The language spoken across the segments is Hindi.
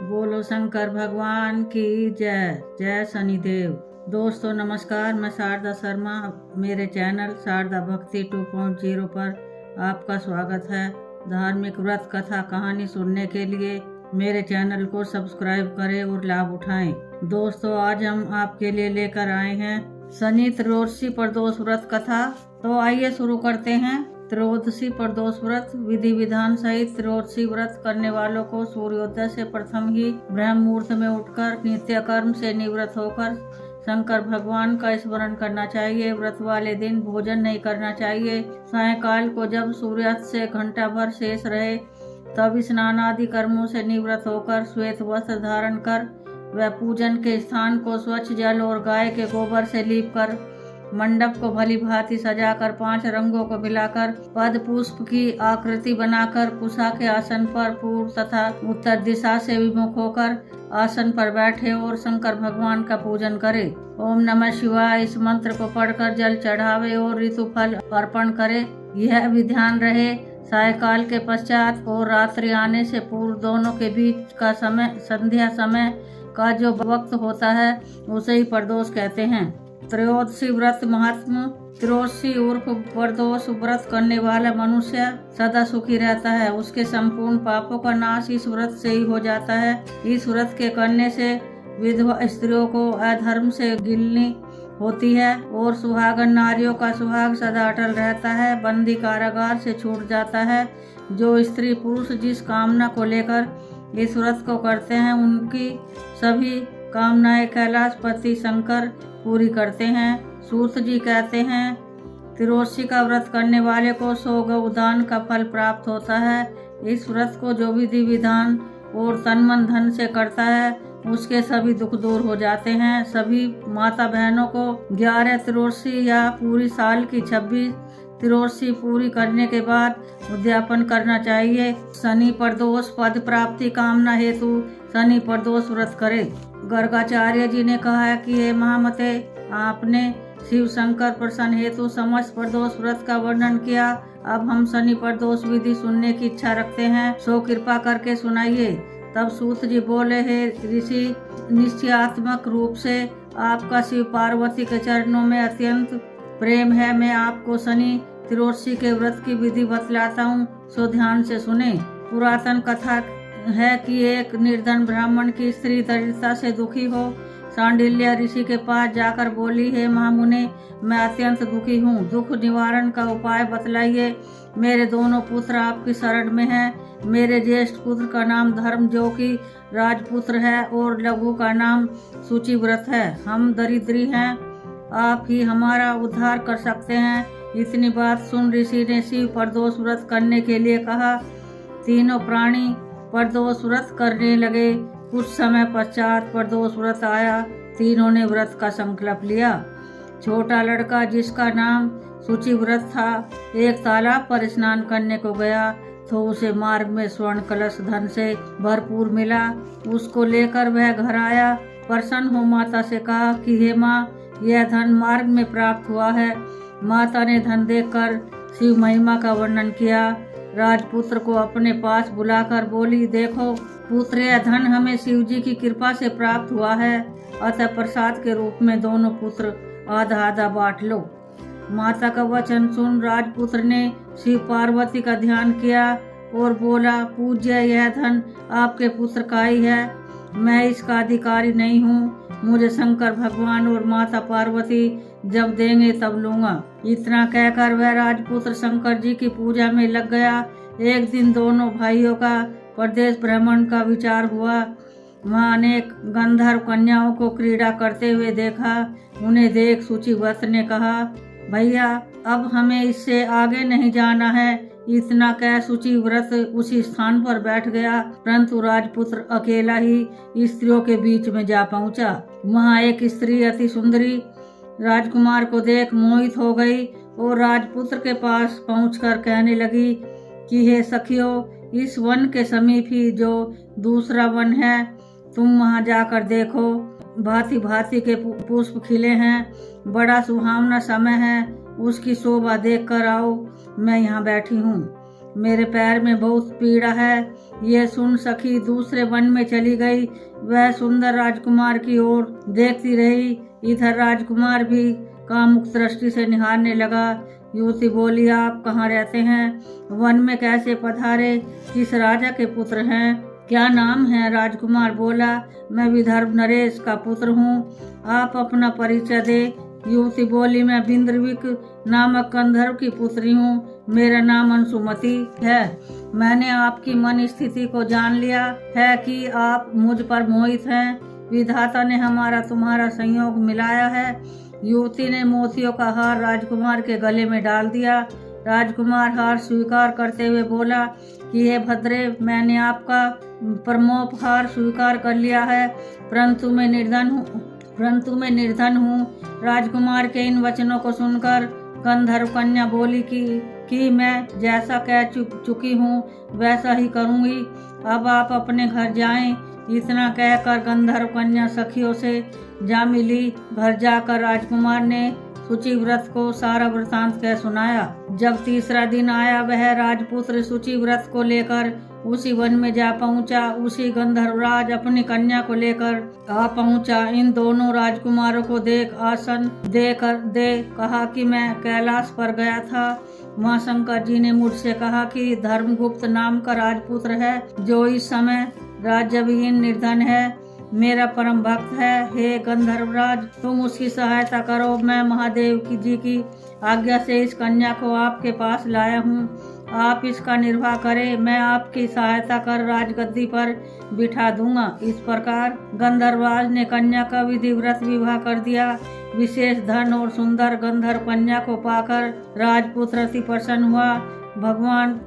बोलो शंकर भगवान की जय। जय शनिदेव। दोस्तों नमस्कार, मैं शारदा शर्मा। मेरे चैनल शारदा भक्ति 2.0 पर आपका स्वागत है। धार्मिक व्रत कथा कहानी सुनने के लिए मेरे चैनल को सब्सक्राइब करें और लाभ उठाएं। दोस्तों आज हम आपके लिए लेकर आए हैं शनि त्रयोदशी प्रदोष व्रत कथा। तो आइए शुरू करते हैं। त्रयोदशी प्रदोष व्रत विधि विधान सहित त्रयोदशी व्रत करने वालों को सूर्योदय से प्रथम ही ब्रह्म मुहूर्त में उठकर नित्य कर्म से निवृत्त होकर शंकर भगवान का स्मरण करना चाहिए। व्रत वाले दिन भोजन नहीं करना चाहिए। सायंकाल को जब सूर्यास्त से घंटा भर शेष रहे तब स्नान आदि कर्मों से निवृत्त होकर श्वेत वस्त्र धारण कर वह पूजन के स्थान को स्वच्छ जल और गाय के गोबर से लीप कर मंडप को भली भांति सजाकर 5 रंगों को मिलाकर पद पुष्प की आकृति बनाकर कुशा के आसन पर पूर्व तथा उत्तर दिशा से विमुख होकर आसन पर बैठे और शंकर भगवान का पूजन करे। ओम नमः शिवाय इस मंत्र को पढ़कर जल चढ़ावे और ऋतुफल अर्पण करे। यह भी ध्यान रहे सायकाल के पश्चात और रात्रि आने से पूर्व दोनों के बीच का समय संध्या समय का जो वक्त होता है उसे ही प्रदोष कहते हैं। त्रयोदशी व्रत महात्मा। त्रयोदशी उर्फ प्रदोष व्रत करने वाला मनुष्य सदा सुखी रहता है। उसके संपूर्ण पापों का नाश इस व्रत से ही हो जाता है। इस व्रत के करने से विधवा स्त्रियों को अधर्म से गिलनी होती है और सुहागन नारियों का सुहाग सदा अटल रहता है। बंदी कारागार से छूट जाता है। जो स्त्री पुरुष जिस कामना को लेकर इस व्रत को करते हैं उनकी सभी कामनाएं कैलाशपति शंकर पूरी करते हैं। सूत जी कहते हैं त्रयोदशी का व्रत करने वाले को 100 गौदान का फल प्राप्त होता है। इस व्रत को जो विधि विधान और तन मन धन से करता है उसके सभी दुख दूर हो जाते हैं। सभी माता बहनों को 11 त्रयोदशी या पूरी साल की 26 त्रयोदशी पूरी करने के बाद उद्यापन करना चाहिए। शनि प्रदोष पद प्राप्ति कामना हेतु शनि प्रदोष व्रत करे। गर्गाचार्य जी ने कहा कि हे महामते, आपने शिव शंकर प्रसन्न हेतु समस्त प्रदोष व्रत का वर्णन किया। अब हम शनि प्रदोष विधि सुनने की इच्छा रखते हैं, सो कृपा करके सुनाइए। तब सूत जी बोले, हे ऋषि, निश्चयात्मक रूप से आपका शिव पार्वती के चरणों में अत्यंत प्रेम है। मैं आपको शनि त्रयोदशी के व्रत की विधि बतलाता हूँ, सो ध्यान से सुने। पुरातन कथा है कि एक निर्धन ब्राह्मण की स्त्री दरिद्रता से दुखी हो सांडिल्य ऋषि के पास जाकर बोली, हे महामुने, मैं अत्यंत दुखी हूँ, दुख निवारण का उपाय बतलाइए। मेरे दोनों पुत्र आपकी शरण में हैं। मेरे ज्येष्ठ पुत्र का नाम धर्म जो कि राजपुत्र है और लघु का नाम सूचिव्रत है। हम दरिद्री हैं, आप ही हमारा उद्धार कर सकते हैं। इतनी बात सुन ऋषि ने शिव प्रदोष व्रत करने के लिए कहा। तीनों प्राणी प्रदोष व्रत करने लगे। कुछ समय पश्चात प्रदोष व्रत आया। तीनों ने व्रत का संकल्प लिया। छोटा लड़का जिसका नाम सूचिव्रत था एक तालाब पर स्नान करने को गया तो उसे मार्ग में स्वर्ण कलश धन से भरपूर मिला। उसको लेकर वह घर आया। प्रसन्न हो माता से कहा कि हे माँ, यह धन मार्ग में प्राप्त हुआ है। माता ने धन देखकर शिव महिमा का वर्णन किया। राजपुत्र को अपने पास बुलाकर बोली, देखो पुत्र, यह धन हमें शिव जी की कृपा से प्राप्त हुआ है, अतः प्रसाद के रूप में दोनों पुत्र आधा आधा बांट लो। माता का वचन सुन राजपुत्र ने शिव पार्वती का ध्यान किया और बोला, पूज्य, यह धन आपके पुत्र का ही है, मैं इसका अधिकारी नहीं हूँ। मुझे शंकर भगवान और माता पार्वती जब देंगे तब लूंगा। इतना कहकर वह राजपुत्र शंकर जी की पूजा में लग गया। एक दिन दोनों भाइयों का प्रदेश भ्रमण का विचार हुआ। वहाँ अनेक गंधर्व कन्याओं को क्रीड़ा करते हुए देखा। उन्हें देख सूचिव्रत ने कहा, भैया, अब हमें इससे आगे नहीं जाना है। इतना कह सूचिव्रत उसी स्थान पर बैठ गया, परंतु राजपुत्र अकेला ही स्त्रियों के बीच में जा पहुंचा। वहाँ एक स्त्री अति सुंदरी राजकुमार को देख मोहित हो गई और राजपुत्र के पास पहुंचकर कहने लगी कि हे सखियों, इस वन के समीप ही जो दूसरा वन है, तुम वहां जाकर देखो। भांति भांति के पुष्प खिले हैं, बड़ा सुहावना समय है, उसकी शोभा देख कर आओ। मैं यहाँ बैठी हूँ। मेरे पैर में बहुत पीड़ा है। ये सुन सखी दूसरे वन में चली गई। वह सुंदर राजकुमार की ओर देखती रही। इधर राजकुमार भी कामुक दृष्टि से निहारने लगा। युवती बोली, आप कहाँ रहते हैं? वन में कैसे पधारे? किस राजा के पुत्र हैं? क्या नाम है? राजकुमार बोला, मैं विदर्भ नरेश का पुत्र हूँ। आप अपना परिचय दे। युवती बोली, मैं बिंद्रविक नामक गंधर्व की पुत्री हूँ। मेरा नाम अंशुमति है। मैंने आपकी मन स्थिति को जान लिया है कि आप मुझ पर मोहित हैं। विधाता ने हमारा तुम्हारा संयोग मिलाया है। युवती ने मोतियों का हार राजकुमार के गले में डाल दिया। राजकुमार हार स्वीकार करते हुए बोला कि हे भद्रे, मैंने आपका परमोपहार स्वीकार कर लिया है, परंतु मैं निर्धन हूँ। राजकुमार के इन वचनों को सुनकर गंधर्व कन्या बोली कि मैं जैसा कह चुकी हूँ वैसा ही करूँगी। अब आप अपने घर जाएं। इतना कहकर गंधर्व कन्या सखियों से जा मिली। घर जाकर राजकुमार ने सूची व्रत को सारा वृतांत कह सुनाया। जब तीसरा दिन आया, वह राजपुत्र सूची व्रत को लेकर उसी वन में जा पहुंचा। उसी गंधर्वराज अपनी कन्या को लेकर आ पहुंचा। इन दोनों राजकुमारों को देख आसन दे कहा कि मैं कैलाश पर गया था। वहाँ शंकर जी ने मुझसे कहा कि धर्मगुप्त नाम का राजपुत्र है, जो इस समय राज्यविहीन निर्धन है, मेरा परम भक्त है। हे गंधर्वराज, तुम उसकी सहायता करो। मैं महादेव जी की आज्ञा से इस कन्या को आपके पास लाया हूँ। आप इसका निर्वाह करें, मैं आपकी सहायता कर राजगद्दी पर बिठा दूंगा। इस प्रकार गंधर्वराज ने कन्या का विधिव्रत विवाह कर दिया। विशेष धन और सुंदर गंधर्व कन्या को पाकर राजपुत्र अति प्रसन्न हुआ। भगवान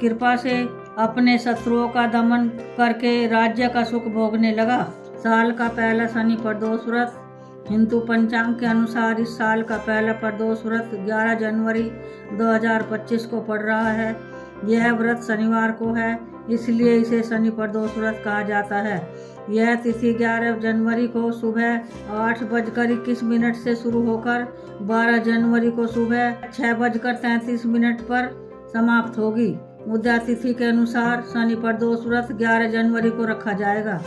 कृपा से अपने शत्रुओं का दमन करके राज्य का सुख भोगने लगा। साल का पहला शनि प्रदोष व्रत। हिंदू पंचांग के अनुसार इस साल का पहला प्रदोष व्रत 11 जनवरी 2025 को पड़ रहा है। यह व्रत शनिवार को है, इसलिए इसे शनि प्रदोष व्रत कहा जाता है। यह तिथि 11 जनवरी को सुबह 8:21 से शुरू होकर 12 जनवरी को सुबह 6:33 पर समाप्त होगी। उदया तिथि के अनुसार शनि प्रदोष व्रत 11 जनवरी को रखा जाएगा।